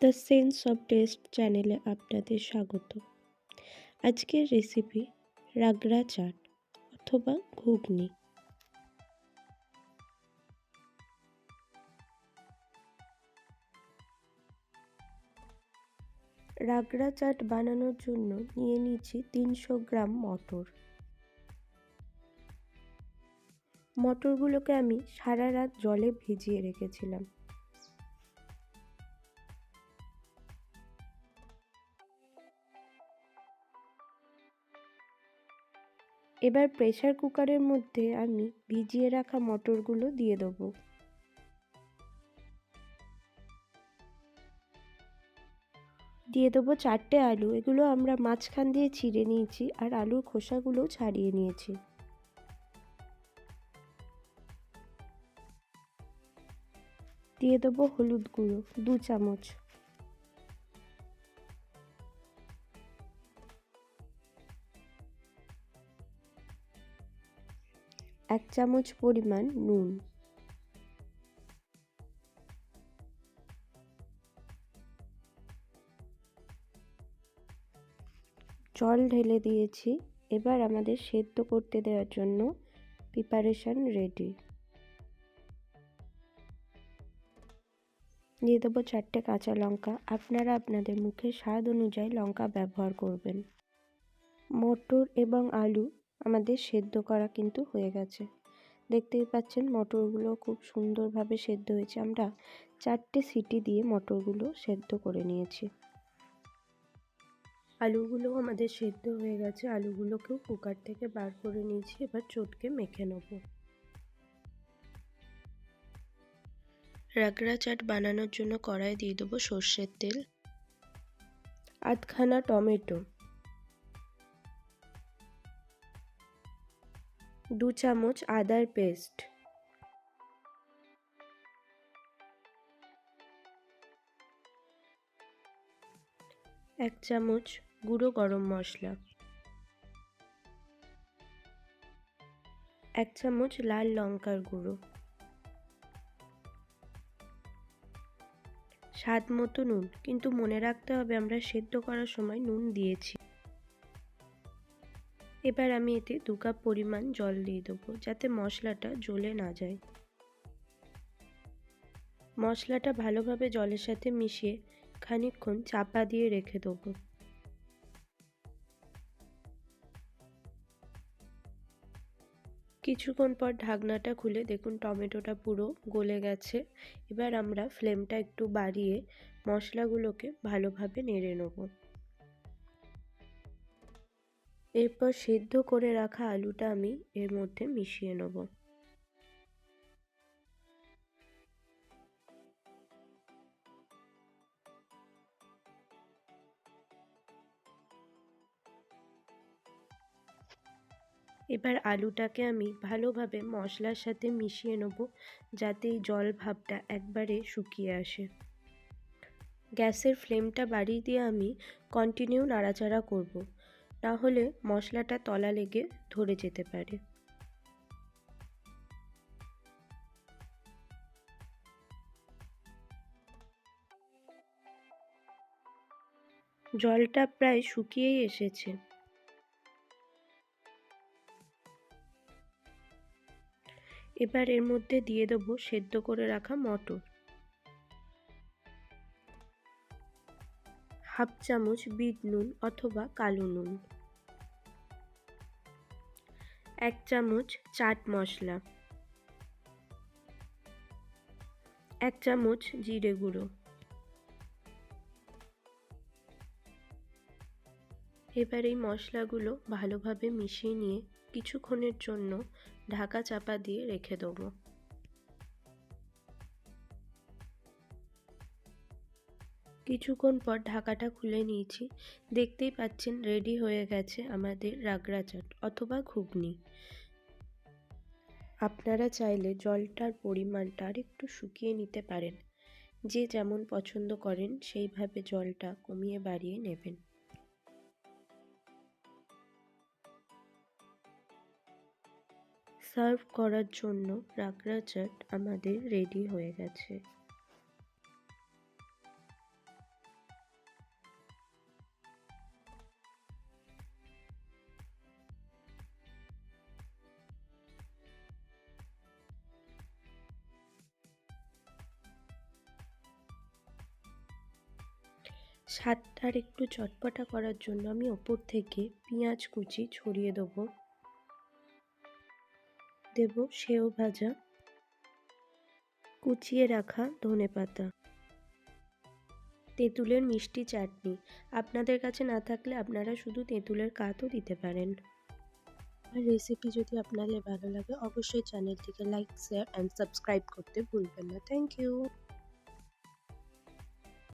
The sense of test চ্যানেলে আপনাদের স্বাগত। আজকের রেসিপি রাগড়া চাট অথবা ঘুগনি। রাগড়া চাট বানানোর জন্য নিয়ে নিচ্ছি 300 গ্রাম মটর। মটরগুলোকে আমি সারা রাত জলে ভিজিয়ে রেখেছিলাম। এবার প্রেসার কুকারের মধ্যে আমি ভিজিয়ে রাখা মটরগুলো দিয়ে দেবো। দিয়ে দেবো 4টে আলু। এগুলো আমরা মাঝখান দিয়ে ছিঁড়ে নিয়েছি আর আলুর খোসাগুলো ছাড়িয়ে নিয়েছি। দিয়ে দেবো হলুদ গুঁড়ো 2 চামচ, এক চামচ পরিমাণ নুন, জল ঢেলে দিয়েছি। এবার আমাদের সেদ্ধ করতে দেওয়ার জন্য প্রিপারেশন রেডি। দিয়ে দেবো 4টে কাঁচা লঙ্কা। আপনারা আপনাদের মুখের স্বাদ অনুযায়ী লঙ্কা ব্যবহার করবেন। মটর এবং আলু আমাদের সেদ্ধ করা কিন্তু হয়ে গেছে। দেখতেই পাচ্ছেন মটরগুলো খুব সুন্দরভাবে সেদ্ধ হয়েছে। আমরা 4টে সিটি দিয়ে মটরগুলো সেদ্ধ করে নিয়েছি। আলুগুলো আমাদের সেদ্ধ হয়ে গেছে। আলুগুলোকেও কুকার থেকে বার করে নিয়েছি। এবার চটকে মেখে নেব। রাগড়া চাট বানানোর জন্য কড়াই দিয়ে দেবো সর্ষের তেল, আধখানা টমেটো, 2 চামচ আদার পেস্ট, 1 চামচ গুঁড়ো গরম মশলা, 1 চামচ লাল লঙ্কার গুঁড়ো, স্বাদ মতো নুন। কিন্তু মনে রাখতে হবে আমরা সেদ্ধ করার সময় নুন দিয়েছি। এবার আমি এতে 2 কাপ পরিমাণ জল দিয়ে দেবো যাতে মশলাটা জ্বলে না যায়। মশলাটা ভালোভাবে জলের সাথে মিশিয়ে খানিকক্ষণ চাপা দিয়ে রেখে দেবো। কিছুক্ষণ পর ঢাকনাটা খুলে দেখুন টমেটোটা পুরো গলে গেছে। এবার আমরা ফ্লেমটা একটু বাড়িয়ে মশলাগুলোকে ভালোভাবে নেড়ে নেব। এরপর সেদ্ধ করে রাখা আলুটা আমি এর মধ্যে মিশিয়ে নেব। এবার আলুটাকে আমি ভালোভাবে মশলার সাথে মিশিয়ে নেব যাতে এই জল ভাবটা একবারে শুকিয়ে আসে। গ্যাসের ফ্লেমটা বাড়িয়ে দিয়ে আমি কন্টিনিউ নাড়াচাড়া করব, না হলে মশলাটা তলা লেগে ধরে যেতে পারে। জলটা প্রায় শুকিয়েই এসেছে। এবার এর মধ্যে দিয়ে দেবো সেদ্ধ করে রাখা মটর, 1/2 চামচ বিট নুন অথবা কালো নুন, 1 চামচ চাট মশলা, 1 চামচ জিরে গুঁড়ো। এবার এই মশলাগুলো ভালোভাবে মিশিয়ে নিয়ে কিছুক্ষণের জন্য ঢাকা চাপা দিয়ে রেখে দেবো। কিছুক্ষণ পর ঢাকাটা খুলে নিয়েছি। দেখতেই পাচ্ছেন রেডি হয়ে গেছে আমাদের রাগড়া চাট অথবা ঘুগনি। আপনারা চাইলে জলটার পরিমাণটা আর একটু শুকিয়ে নিতে পারেন। যে যেমন পছন্দ করেন সেইভাবে জলটা কমিয়ে বাড়িয়ে নেবেন। সার্ভ করার জন্য রাগড়া চাট আমাদের রেডি হয়ে গেছে। স্বাদটা একটু চটপটা করার জন্য আমি ওপর থেকে পেঁয়াজ কুচি ছড়িয়ে দেব সেও ভাজা, কুচিয়ে রাখা ধনেপাতা, তেঁতুলের মিষ্টি চাটনি। আপনাদের কাছে না থাকলে আপনারা শুধু তেঁতুলের কাতও দিতে পারেন। আর রেসিপি যদি আপনাদের ভালো লাগে অবশ্যই চ্যানেলটিকে লাইক, শেয়ার অ্যান্ড সাবস্ক্রাইব করতে ভুলবেন না। Thank you.